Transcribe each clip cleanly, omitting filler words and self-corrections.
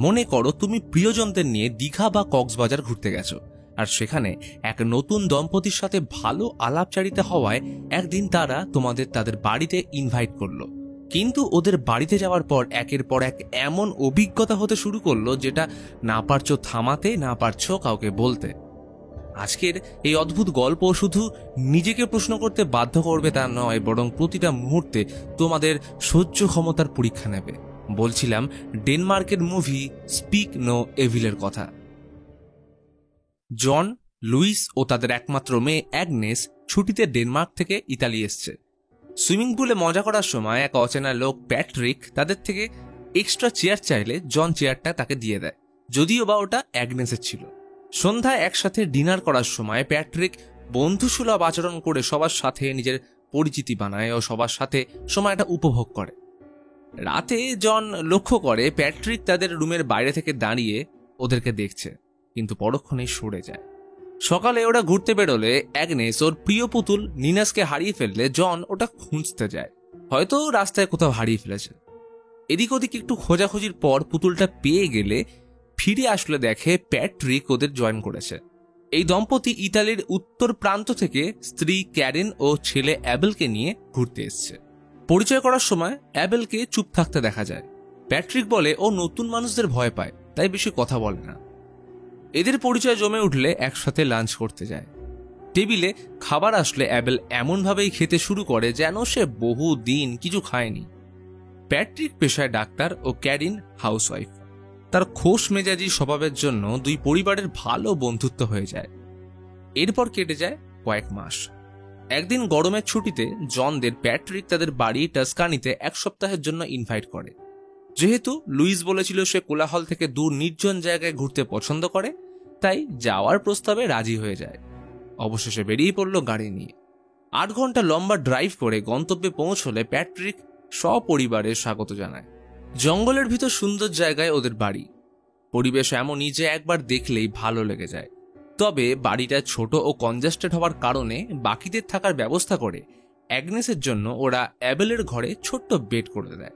মনে করো তুমি প্রিয়জনদের নিয়ে দীঘা বা কক্সবাজার ঘুরতে গেছো, আর সেখানে এক নতুন দম্পতির সাথে ভালো আলাপচারিতা হওয়ায় একদিন তারা তোমাদের তাদের বাড়িতে ইনভাইট করলো। কিন্তু ওদের বাড়িতে যাওয়ার পর একের পর এক এমন অভিজ্ঞতা হতে শুরু করলো যেটা না পারছো থামাতে, না পারছো কাউকে বলতে। আজকের এই অদ্ভুত গল্প শুধু নিজেকে প্রশ্ন করতে বাধ্য করবে তা নয়, বরং প্রতিটা মুহূর্তে তোমাদের সহ্য ক্ষমতার পরীক্ষা নেবে। বলছিলাম ডেনমার্কের মুভি স্পিক নো এভিলের কথা। জন, লুইস ও তাদের একমাত্র মেয়ে অ্যাগনেস ছুটিতে ডেনমার্ক থেকে ইতালি এসছে। সুইমিং পুলে মজা করার সময় এক অচেনা লোক প্যাট্রিক তাদের থেকে এক্সট্রা চেয়ার চাইলে জন চেয়ারটা তাকে দিয়ে দেয়, যদিও বা ওটা অ্যাগনেসের ছিল। সন্ধ্যায় একসাথে ডিনার করার সময় প্যাট্রিক বন্ধুসুলভ আচরণ করে সবার সাথে নিজের পরিচিতি বানায় ও সবার সাথে সময়টা উপভোগ করে। রাতে জন লক্ষ্য করে প্যাট্রিক তাদের রুমের বাইরে থেকে দাঁড়িয়ে ওদেরকে দেখছে, কিন্তু পরক্ষণেই সরে যায়। সকালে ওরা ঘুরতে বেরোলে অ্যাগনেস ওর প্রিয় পুতুল নিনাসকে হারিয়ে ফেললে জন ওটা খুঁজতে যায়, হয়তো রাস্তায় কোথাও হারিয়ে ফেলেছে। এদিক ওদিক একটু খোঁজাখুঁজির পর পুতুলটা পেয়ে গেলে ফিরে আসলে দেখে প্যাট্রিক ওদের জয়েন করেছে। এই দম্পতি ইতালির উত্তর প্রান্ত থেকে স্ত্রী ক্যারিন ও ছেলে অ্যাবেলকে নিয়ে ঘুরতে এসছে। পরিচয় করার সময় অ্যাবেলকে চুপ থাকতে দেখা যায়। প্যাট্রিক বলে ও নতুন মানুষদের ভয় পায়, তাই বেশি কথা বলে না। এদের পরিচয় জমে উঠলে একসাথে লাঞ্চ করতে যায়। টেবিলে খাবার আসলে অ্যাবেল এমনভাবেই খেতে শুরু করে যেন সে বহু দিন কিছু খায়নি। প্যাট্রিক পেশায় ডাক্তার ও ক্যারিন হাউসওয়াইফ। তার খোশ মেজাজি স্বভাবের জন্য দুই পরিবারের ভালো বন্ধুত্ব হয়ে যায়। এরপর কেটে যায় কয়েক মাস। একদিন গরমের ছুটিতে জনদের প্যাট্রিক তাদের বাড়ি টাস্কানিতে এক সপ্তাহের জন্য ইনভাইট করে। যেহেতু লুইস বলেছিল সে কোলাহল থেকে দূর নির্জন জায়গায় ঘুরতে পছন্দ করে, তাই যাওয়ার প্রস্তাবে রাজি হয়ে যায়। অবশেষে বেরিয়ে পড়ল গাড়ি নিয়ে। 8 ঘন্টা লম্বা ড্রাইভ করে গন্তব্যে পৌঁছলে প্যাট্রিক সপরিবারে স্বাগত জানায়। জঙ্গলের ভিতর সুন্দর জায়গায় ওদের বাড়ি। পরিবেশ এমনই যে একবার দেখলেই ভালো লেগে যায়। তবে বাড়িটা ছোট ও কনজেস্টেড হওয়ার কারণে বাকিদের থাকার ব্যবস্থা করে অ্যাগনেসের জন্য ওরা অ্যাবেলের ঘরে ছোট্ট বেড করে দেয়।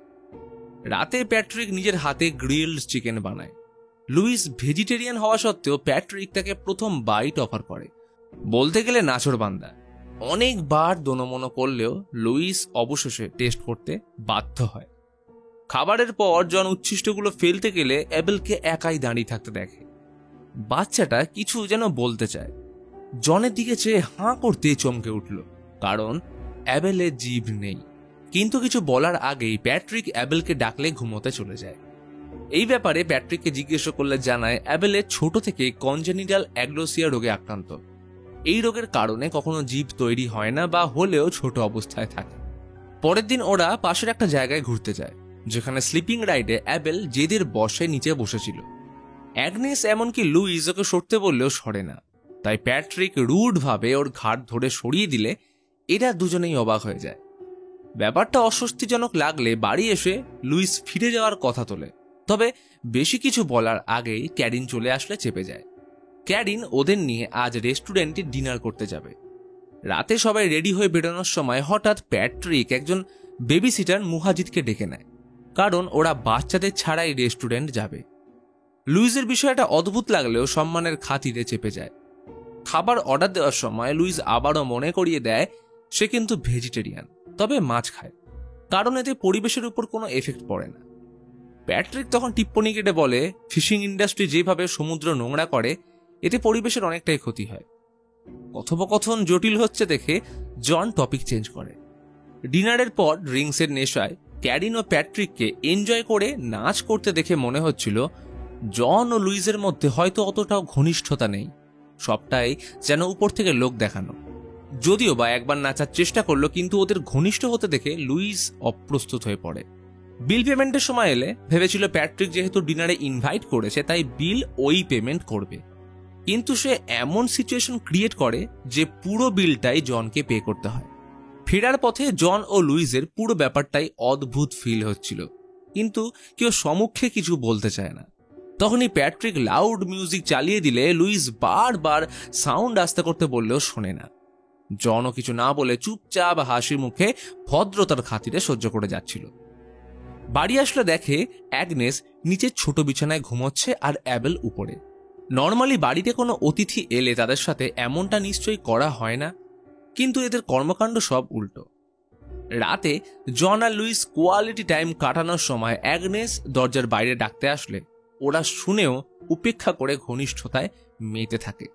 রাতে প্যাট্রিক নিজের হাতে গ্রিলড চিকেন বানায়। লুইস ভেজিটেরিয়ান হওয়া সত্ত্বেও প্যাট্রিক তাকে প্রথম বাইট অফার করে। বলতে গেলে নাছোড়বান্দা। অনেকবার দোনোমনো করলেও লুইস অবশেষে টেস্ট করতে বাধ্য হয়। খাবারের পর জন উচ্ছিষ্টগুলো ফেলতে গেলে অ্যাবেলকে একাই দাঁড়িয়ে থাকতে দেখে। বাচ্চাটা কিছু যেন বলতে চায়। জনের দিকে চেয়ে হাঁ করতে চমকে উঠল, কারণ অ্যাবেলের জিভ নেই। কিন্তু কিছু বলার আগেই প্যাট্রিক অ্যাবেলকে ডাকলে ঘুমোতে চলে যায়। এই ব্যাপারে প্যাট্রিককে জিজ্ঞেস করলে জানায় অ্যাবেলের ছোট থেকে কনজেনিটাল অ্যাগ্লোসিয়া রোগে আক্রান্ত। এই রোগের কারণে কখনো জিভ তৈরি হয় না বা হলেও ছোট অবস্থায় থাকে। পরের দিন ওরা পাশের একটা জায়গায় ঘুরতে যায়, যেখানে স্লিপিং রাইডে অ্যাবেল জেদের বসে নিচে বসেছিল। অ্যাগনেস এমনকি লুইস ওকে সরতে বললেও সরে না, তাই প্যাট্রিক রুড ভাবে ওর ঘাট ধরে সরিয়ে দিলে এরা দুজনেই অবাক হয়ে যায়। ব্যাপারটা অস্বস্তিজনক লাগলে বাড়ি এসে লুইস ফিরে যাওয়ার কথা তোলে। তবে বেশি কিছু বলার আগেই ক্যারিন চলে আসলে চেপে যায়। ক্যারিন ওদের নিয়ে আজ রেস্টুরেন্টে ডিনার করতে যাবে। রাতে সবাই রেডি হয়ে বেরোনোর সময় হঠাৎ প্যাট্রিক একজন বেবি সিটার মুহাজিদকে ডেকে নেয়, কারণ ওরা বাচ্চাদের ছাড়াই রেস্টুরেন্ট যাবে। লুইসের বিষয়টা অদ্ভুত লাগলেও সম্মানের খাতিরে চেপে যায়। খাবার অর্ডার দেওয়ার সময় লুইস আবারও মনে করিয়ে দেয় সে কিন্তু ভেজিটেরিয়ান, তবে মাছ খায়, কারণ এতে পরিবেশের উপর কোনো এফেক্ট পড়ে না। প্যাট্রিক তখন টিপ্পনি কেটে বলে ফিশিং ইন্ডাস্ট্রি যেভাবে সমুদ্র নোংরা করে এতে পরিবেশের অনেকটাই ক্ষতি হয়। কথোপকথন জটিল হচ্ছে দেখে জন টপিক চেঞ্জ করে। ডিনারের পর ড্রিঙ্কসের নেশায় ক্যারিন ও প্যাট্রিককে এনজয় করে নাচ করতে দেখে মনে হচ্ছিল জন ও লুইসের মধ্যে হয়তো অতটাও ঘনিষ্ঠতা নেই, সবটাই যেন উপর থেকে লোক দেখানো। যদিও বা একবার নাচার চেষ্টা করলো, কিন্তু ওদের ঘনিষ্ঠ হতে দেখে লুইস অপ্রস্তুত হয়ে পড়ে। বিল পেমেন্টের সময় এলে ভেবেছিল প্যাট্রিক যেহেতু ডিনারে ইনভাইট করেছে তাই বিল ওই পেমেন্ট করবে, কিন্তু সে এমন সিচুয়েশন ক্রিয়েট করে যে পুরো বিলটাই জনকে পে করতে হয়। ফেরার পথে জন ও লুইসের পুরো ব্যাপারটাই অদ্ভুত ফিল হচ্ছিল, কিন্তু কেউ সম্মুখে কিছু বলতে চায় না। তখনই প্যাট্রিক লাউড মিউজিক চালিয়ে দিলে লুইস বারবার সাউন্ড আস্তে করতে বললেও শোনে না। জনও কিছু না বলে চুপচাপ হাসি মুখে ভদ্রতার খাতিরে সহ্য করে যাচ্ছিল। বাড়ি আসলে দেখে অ্যাগনেস নিচে ছোট বিছানায় ঘুমোচ্ছে আর অ্যাবেল উপরে। নর্মালি বাড়িতে কোনো অতিথি এলে তাদের সাথে এমনটা নিশ্চয়ই করা হয় না, কিন্তু এদের কর্মকাণ্ড সব উল্টো। রাতে জন আর লুইস কোয়ালিটি টাইম কাটানোর সময় অ্যাগনেস দরজার বাইরে ডাকতে আসলে ওরা শুনেও উপেক্ষা করে ঘনিষ্ঠতায় মেতে থাকে।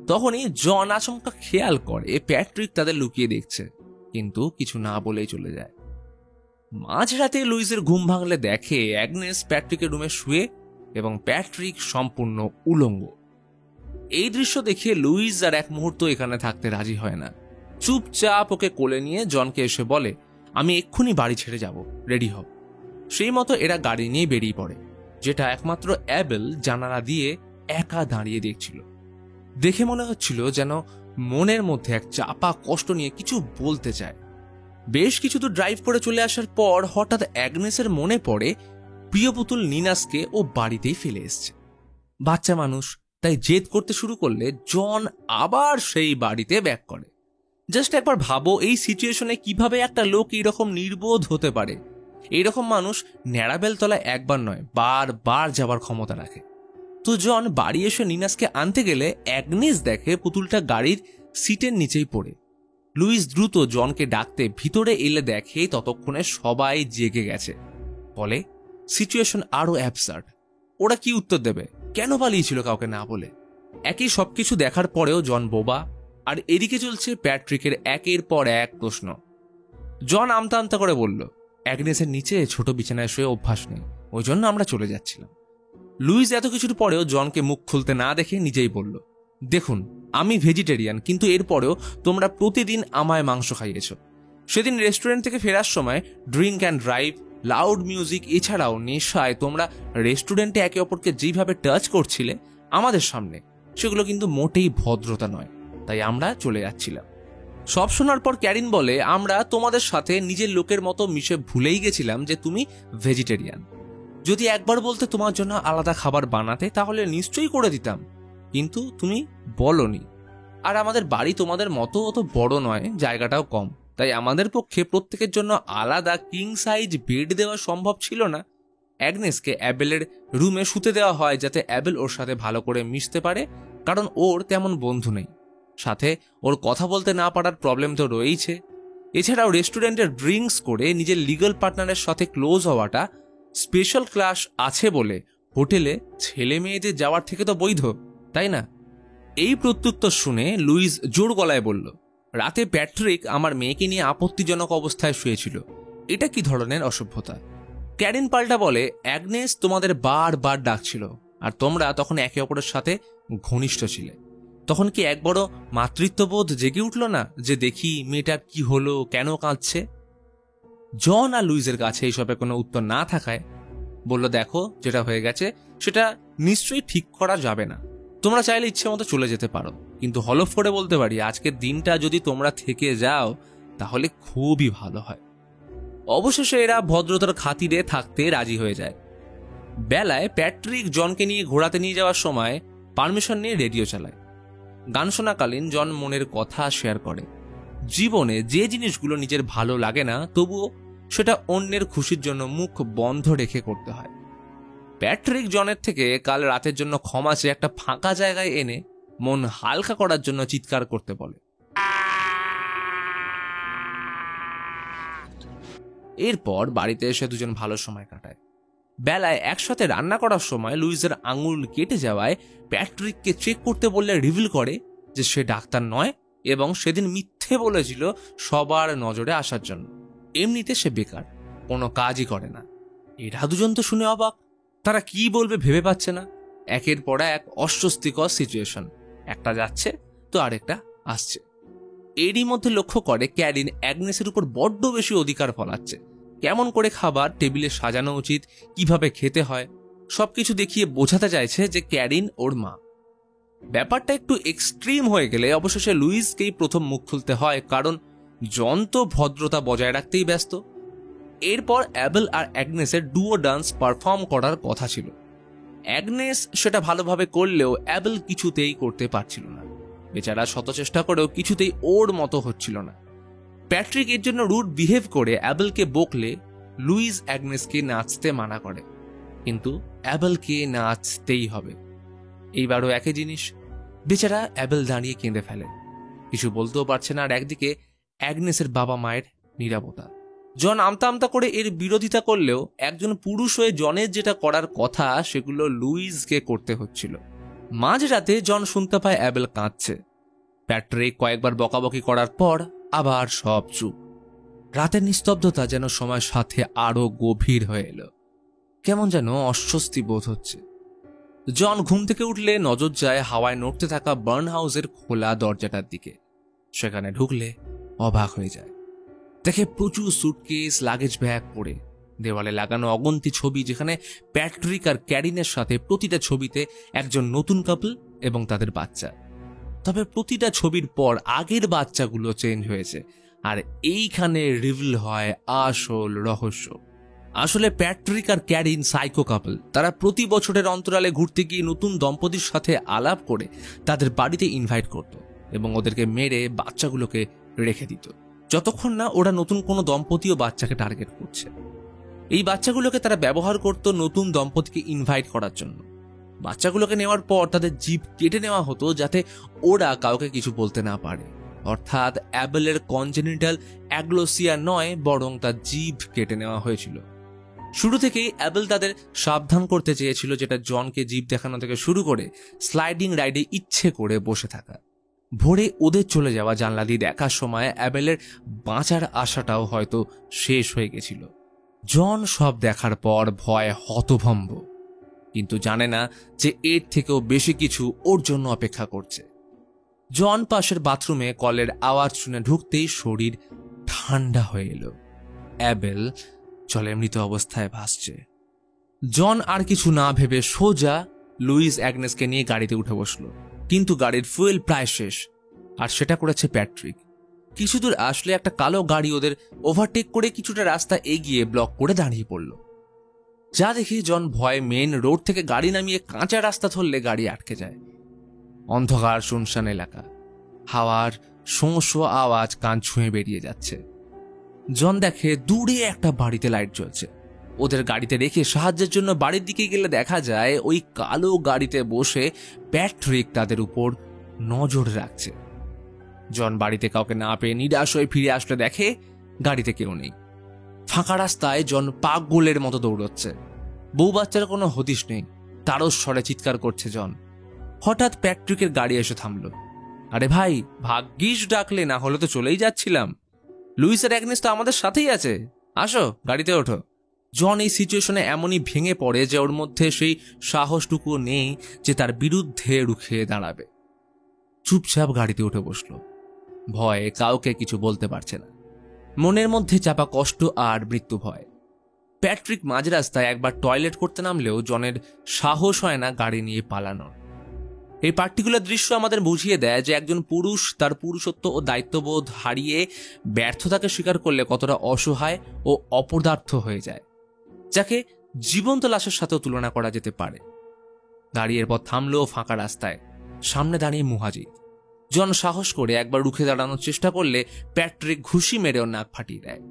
তখনই জন আচমকা খেয়াল করে প্যাট্রিক তাদের লুকিয়ে দেখছে, কিন্তু কিছু না বলেই চলে যায়। মাঝরাতে লুইসের ঘুম ভাঙলে দেখে অ্যাগনেস প্যাট্রিকের রুমে শুয়ে এবং প্যাট্রিক সম্পূর্ণ উলঙ্গ। এই দৃশ্য দেখে লুইস আর এক মুহূর্ত এখানে থাকতে রাজি হয় না। চুপচাপ ওকে কোলে নিয়ে জনকে এসে বলে, আমি এক্ষুনি বাড়ি ছেড়ে যাব, রেডি হও। সেই মতো এরা গাড়ি নিয়ে বেরিয়ে পড়ে, যেটা একমাত্র অ্যাবেল জানালা দিয়ে একা দাঁড়িয়ে দেখছিল। দেখে মনে হচ্ছিল যেন মনের মধ্যে এক চাপা কষ্ট নিয়ে কিছু বলতে চায়। বেশ কিছু দূর ড্রাইভ করে চলে আসার পর হঠাৎ অ্যাগনেসের মনে পড়ে প্রিয় পুতুল নিনাসকে ও বাড়িতেই ফেলে এসছে। বাচ্চা মানুষ, তাই জেদ করতে শুরু করলে জন আবার সেই বাড়িতে ব্যাক করে। জাস্ট একবার ভাবো এই সিচুয়েশনে কিভাবে একটা লোক এইরকম নির্বোধ হতে পারে। এইরকম মানুষ ন্যাড়াবেল তলায় একবার নয় বারবার যাবার ক্ষমতা রাখে। তো জন বাড়ি এসে নিনাসকে আনতে গেলে অ্যাগনেস দেখে পুতুলটা গাড়ির সিটের নিচেই পড়ে। লুইস দ্রুত জনকে ডাকতে ভিতরে এলে দেখে ততক্ষণে সবাই জেগে গেছে। বলে সিচুয়েশন আরো অ্যাবসার্ড। ওরা কি উত্তর দেবে? কেন পালিয়েছিল কাউকে না বলে? একই সবকিছু দেখার পরেও জন বোবা, আর এদিকে চলছে প্যাট্রিকের একের পর এক প্রশ্ন। জন আমতা আমতা করে বলল, অ্যাগনেসের নিচে ছোট বিছানায় শুয়ে অভ্যাস নেই, ওই জন্য আমরা চলে যাচ্ছিলাম। লুইস এত কিছুর পরেও জনকে মুখ খুলতে না দেখে নিজেই বলল, দেখুন আমি ভেজিটেরিয়ান, কিন্তু এরপরেও তোমরা প্রতিদিন আমায় মাংস খাইয়েছ। সেদিন রেস্টুরেন্ট থেকে ফেরার সময় drink and drive, loud music এছাড়াও নেশায় তোমরা রেস্টুরেন্টে একে অপরকে যেভাবে টাচ করছিলে আমাদের সামনে, সেগুলো কিন্তু মোটেই ভদ্রতা নয়, তাই আমরা চলে যাচ্ছিলাম। সব শোনার পর ক্যারিন বলে, আমরা তোমাদের সাথে নিজের লোকের মতো মিশে ভুলেই গেছিলাম যে তুমি ভেজিটেরিয়ান। যদি একবার বলতে তোমার জন্য আলাদা খাবার বানাতে তাহলে নিশ্চয়ই করে দিতাম, কিন্তু তুমি বলনি। আর আমাদের বাড়ি তোমাদের মতো অত বড় নয়, জায়গাটাও কম, তাই আমাদের পক্ষে প্রত্যেকের জন্য আলাদা কিং সাইজ বেড দেওয়া সম্ভব ছিল না। অ্যাগনেসকে অ্যাবেলের রুমে শুতে দেওয়া হয় যাতে অ্যাবেল ওর সাথে ভালো করে মিশতে পারে, কারণ ওর তেমন বন্ধু নেই। সাথে ওর কথা বলতে না পারার প্রবলেম তো রয়েইছে। এছাড়াও রেস্টুরেন্টের ড্রিঙ্কস করে নিজের লিগ্যাল পার্টনারের সাথে ক্লোজ হওয়াটা স্পেশাল ক্লাস আছে বলে হোটেলে ছেলে মেয়েদের যাওয়ার থেকে তো বৈধ, তাই না? এই প্রত্যুত্তর শুনে লুইস জোর গলায় বলল, রাতে প্যাট্রিক আমার মেয়েকে নিয়ে আপত্তিজনক অবস্থায় শুয়েছিল, এটা কি ধরনের অসভ্যতা? ক্যারিন পাল্টা বলে, অ্যাগনেস তোমাদের বারবার ডাকছিল আর তোমরা তখন একে অপরের সাথে ঘনিষ্ঠ ছিলে। তখন কি একবারও মাতৃত্ববোধ জেগে উঠল না যে দেখি মেয়েটার কি হলো, কেন কাঁদছে? জন আর লুইসের কাছে এইসবের কোনো উত্তর না থাকায় বলল, দেখো যেটা হয়ে গেছে সেটা নিশ্চয়ই ঠিক করা যাবে না। তোমরা চাইলে ইচ্ছে মতো চলে যেতে পারো, কিন্তু হলফ করে বলতে পারি আজকের দিনটা যদি তোমরা থেকে যাও তাহলে খুবই ভালো হয়। অবশেষে এরা ভদ্রতার খাতিরে থাকতে রাজি হয়ে যায়। বেলায় প্যাট্রিক জনকে নিয়ে ঘোরাতে নিয়ে যাওয়ার সময় পারমিশন নিয়ে রেডিও চালায়। গান শোনাকালীন জন মনের কথা শেয়ার করে। জীবনে যে জিনিসগুলো নিজের ভালো লাগে না তবুও সেটা অন্যের খুশির জন্য মুখ বন্ধ রেখে করতে হয়। প্যাট্রিক জনের থেকে কাল রাতের জন্য ক্ষমা চেয়ে একটা ফাঁকা জায়গায় এনে মন হালকা করার জন্য চিৎকার করতে বলে। এরপর বাড়িতে এসে দুজন ভালো সময় কাটায়। বেলায় একসাথে রান্না করার সময় লুইসের আঙুল কেটে যাওয়ায় প্যাট্রিককে চেক করতে বললে রিভিল করে যে সে ডাক্তার নয় এবং সেদিন মিথ্যে বলেছিল সবার নজরে আসার জন্য। এমনিতে সে বেকার, কোনো কাজই করে না। এরা দুজন তো শুনে অবাক, তারা কি বলবে ভেবে পাচ্ছে না। একের পর এক অস্বস্তিকর সিচুয়েশন, একটা যাচ্ছে তো আরেকটা আসছে। এরই মধ্যে লক্ষ্য করে ক্যারিন অ্যাগনেসের উপর বড্ড বেশি অধিকার ফলাচ্ছে। কেমন করে খাবার টেবিলে সাজানো উচিত, কিভাবে খেতে হয়, সবকিছু দেখিয়ে বোঝাতে চাইছে যে ক্যারিন ওর মা। ব্যাপারটা একটু এক্সট্রিম হয়ে গেলে অবশেষে লুইসকেই প্রথম মুখ খুলতে হয়, কারণ জন তো ভদ্রতা বজায় রাখতেই ব্যস্ত। এরপর অ্যাবেল আর অ্যাগনেসের ডুও ডান্স পারফর্ম করার কথা ছিল। অ্যাগনেস সেটা ভালোভাবে করলেও অ্যাবেল কিছুতেই করতে পারছিল না। বেচারা শত চেষ্টা করেও কিছুতেই ওর মতো হচ্ছিল না। প্যাট্রিক এর জন্য রুড বিহেভ করে অ্যাবেলকে বকলে লুইস অ্যাগনেসকে নাচতে মানা করে, কিন্তু অ্যাবেলকে নাচতেই হবে। এইবারও একই জিনিস, বেচারা অ্যাবেল দাঁড়িয়ে কেঁদে ফেলে, কিছু বলতেও পারছে না। আর একদিকে অ্যাগনেসের বাবা মায়ের নীরবতা। জন আমতা আমতা করে এর বিরোধিতা করলেও একজন পুরুষ হয়ে জনের যেটা করার কথা সেগুলো লুইসকে করতে হচ্ছিল। মাঝরাতে জন শুনতে পায় অ্যাবেল কাঁদছে। প্যাট্রিক কয়েকবার বকাবকি করার পর আবার সব চুপ। রাতের নিস্তব্ধতা যেন সময়ের সাথে আরো গভীর হয়ে এলো। কেমন যেন অস্বস্তি বোধ হচ্ছে। জন ঘুম থেকে উঠলে নজর যায় হাওয়ায় নড়তে থাকা বার্ন হাউসের খোলা দরজাটার দিকে। সেখানে ঢুকলে অবাক হয়ে যায়। দেখে প্রচুর সুটকেস, লাগেজ ব্যাগ পড়ে, দেওয়ালে লাগানো অগন্তি ছবি, যেখানে প্যাট্রিক আর ক্যারিনের সাথে প্রতিটা ছবিতে একজন নতুন কাপল এবং তাদের বাচ্চা। তবে প্রতিটা ছবির পর আগের বাচ্চাগুলো চেঞ্জ হয়েছে। আর এইখানে রিভিল হয় আসল রহস্য। আসলে প্যাট্রিক আর ক্যারিন সাইকো কাপল। তারা প্রতি বছরের অন্তরালে ঘুরতে গিয়ে নতুন দম্পতির সাথে আলাপ করে তাদের বাড়িতে ইনভাইট করত এবং ওদেরকে মেরে বাচ্চাগুলোকে রেখে দিত, যতক্ষণ না ওরা নতুন কোনো দম্পতি ও বাচ্চাকে টার্গেট করছে। এই বাচ্চাগুলোকে তারা ব্যবহার করত নতুন দম্পতিকে ইনভাইট করার জন্য। বাচ্চাগুলোকে নেওয়ার পর তাদের জিভ কেটে নেওয়া হতো যাতে ওরা কাউকে কিছু বলতে না পারে। অর্থাৎ অ্যাবেলের কনজেনিটাল অ্যাগ্লোসিয়া নয়, বরং তার জিভ কেটে নেওয়া হয়েছিল। শুরু থেকেই অ্যাবেল তাদের সাবধান করতে চেয়েছিল, যেটা জনকে জিভ দেখানো থেকে শুরু করে স্লাইডিং রাইডে ইচ্ছে করে বসে থাকা। ভোরে ওদের চলে যাওয়া জানলা দিয়ে দেখার সময় অ্যাবেলের বাঁচার আশাটাও হয়তো শেষ হয়ে গেছিল। জন সব দেখার পর ভয় হতভম্ব, কিন্তু জানে না যে এর থেকেও বেশি কিছু ওর জন্য অপেক্ষা করছে। জন পাশের বাথরুমে কলের আওয়াজ শুনে ঢুকতেই শরীর ঠান্ডা হয়ে এলো। অ্যাবেল জলে মৃত অবস্থায় ভাসছে। জন আর কিছু না ভেবে সোজা লুইস অ্যাগনেসকে নিয়ে গাড়িতে উঠে বসলো, কিন্তু গাড়ির ফুয়েল প্রায় শেষ। আর সেটা করেছে প্যাট্রিক। কিছু দূর আসলে একটা কালো গাড়ি ওদের ওভারটেক করে কিছুটা রাস্তা এগিয়ে ব্লক করে দাঁড়িয়ে পড়ল। যা দেখে জন ভয়ে মেন রোড থেকে গাড়ি নামিয়ে কাঁচা রাস্তা ধরলে গাড়ি আটকে যায়। অন্ধকার শুনশান এলাকা, হাওয়ার শোঁ শোঁ আওয়াজ কান ছুঁয়ে বেরিয়ে যাচ্ছে। জন দেখে দূরে একটা বাড়িতে লাইট জ্বলছে। ওদের গাড়িতে রেখে সাহায্যের জন্য বাড়ির দিকে গেলে দেখা যায় ওই কালো গাড়িতে বসে প্যাট্রিক তাদের উপর নজর রাখছে। জন বাড়িতে কাউকে না পেয়ে নিরাশ হয়ে ফিরে আসলে দেখে গাড়িতে কেউ নেই। ফাঁকা রাস্তায় জন পাগলের মতো দৌড়চ্ছে। বউ বাচ্চার কোনো হদিশ নেই। তারও স্বরে চিৎকার করছে জন। হঠাৎ প্যাট্রিকের গাড়ি এসে থামল। আরে ভাই, ভাগ্যিস ডাকলে, না হলে তো চলেই যাচ্ছিলাম। লুইস আর অ্যাগনেস তো আমাদের সাথেই আছে, আসো গাড়িতে ওঠো। জন এই সিচুয়েশনে এমনই ভেঙে পড়ে যে ওর মধ্যে সেই সাহসটুকু নেই যে তার বিরুদ্ধে রুখে দাঁড়াবে। চুপচাপ গাড়িতে উঠে বসলো। ভয়ে কাউকে কিছু বলতে পারছে না। মনের মধ্যে চাপা কষ্ট আর মৃত্যু ভয়। প্যাট্রিক মাঝ রাস্তায় একবার টয়লেট করতে নামলেও জনের সাহস হয় না গাড়ি নিয়ে পালানোর। এই পার্টিকুলার দৃশ্য আমাদের বুঝিয়ে দেয় যে একজন পুরুষ তার পুরুষত্ব ও দায়িত্ববোধ হারিয়ে ব্যর্থতাকে স্বীকার করলে কতটা অসহায় ও অপদার্থ হয়ে যায়, যাকে জীবন্ত লাশের সাথেও তুলনা করা যেতে পারে। গাড়ি এরপর থামলো ফাঁকা রাস্তায়। সামনে দাঁড়িয়ে মুহাজিদ। জন সাহস করে একবার রুখে দাঁড়ানোর চেষ্টা করলে প্যাট্রিক ঘুষি মেরেও নাক ফাটিয়ে দেয়।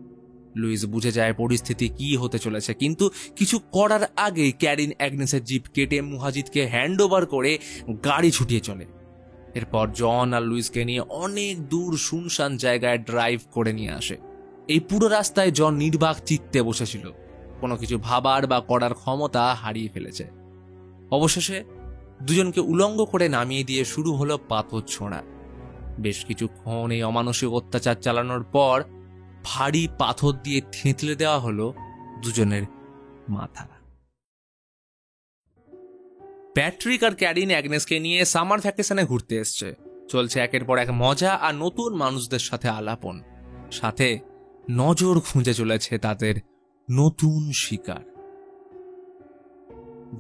লুইস বুঝে যায় পরিস্থিতি কি হতে চলেছে, কিন্তু কিছু করার আগেই ক্যারিন অ্যাগনেসের জিপ কেটে মুহাজিদকে হ্যান্ড ওভার করে গাড়ি ছুটিয়ে চলে। এরপর জন আর লুইসকে নিয়ে অনেক দূর শুনশান জায়গায় ড্রাইভ করে নিয়ে আসে। এই পুরো রাস্তায় জন নির্বাক চিত্তে বসেছিল, কোনো কিছু ভাবার বা করার ক্ষমতা হারিয়ে ফেলেছে। অবশেষে দুজনকে উলঙ্গ করে নামিয়ে দিয়ে শুরু হলো পাথর ছোঁড়া। বেশ কিছুক্ষণ এই অমানসিক অত্যাচার চালানোর পর ভারী পাথর দিয়ে থেঁতলে দেওয়া হলো দুজনের মাথা। প্যাট্রিক আর ক্যারিন অ্যাগনেসকে নিয়ে সামার ভ্যাকেশনে ঘুরতে এসছে। চলছে একের পর এক মজা আর নতুন মানুষদের সাথে আলাপন, সাথে নজর খুঁজে চলেছে তাদের নতুন শিকার।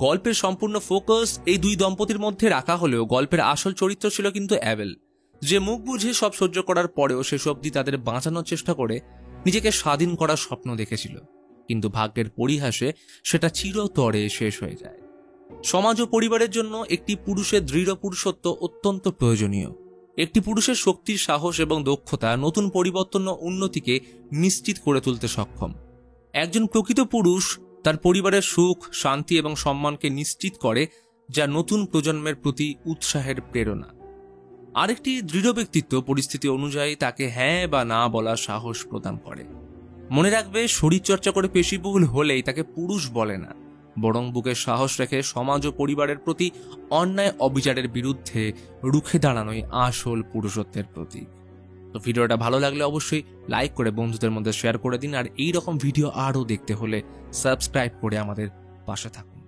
গল্পের সম্পূর্ণ ফোকাস এই দুই দম্পতির মধ্যে রাখা হলেও গল্পের আসল চরিত্র ছিল কিন্তু অ্যাবেল, যে মুখ বুঝে সব সহ্য করার পরেও শেষ অবধি তাদের বাঁচানোর চেষ্টা করে নিজেকে স্বাধীন করার স্বপ্ন দেখেছিল। কিন্তু ভাগ্যের পরিহাসে সেটা চিরতরে শেষ হয়ে যায়। সমাজ ও পরিবারের জন্য একটি পুরুষের দৃঢ় পুরুষত্ব অত্যন্ত প্রয়োজনীয়। একটি পুরুষের শক্তি, সাহস এবং দক্ষতা নতুন পরিবর্তন ও উন্নতিকে নিশ্চিত করে তুলতে সক্ষম। একজন প্রকৃত পুরুষ তার পরিবারের সুখ, শান্তি এবং সম্মানকে নিশ্চিত করে, যা নতুন প্রজন্মের প্রতি উৎসাহের প্রেরণা। আরেকটি দৃঢ় ব্যক্তিত্ব পরিস্থিতি অনুযায়ী তাকে হ্যাঁ বা না বলার সাহস প্রদান করে। মনে রাখবে, শরীরচর্চা করে পেশিবহুল হলেই তাকে পুরুষ বলে না, বরং বুকের সাহস রেখে সমাজ ও পরিবারের প্রতি অন্যায় অবিচারের বিরুদ্ধে রুখে দাঁড়ানোই আসল পুরুষত্বের প্রতীক। তো ভিডিওটা ভালো লাগলে অবশ্যই লাইক করে বন্ধুদের মধ্যে শেয়ার করে দিন, আর এই রকম ভিডিও আরও দেখতে হলে সাবস্ক্রাইব করে আমাদের পাশে থাকুন।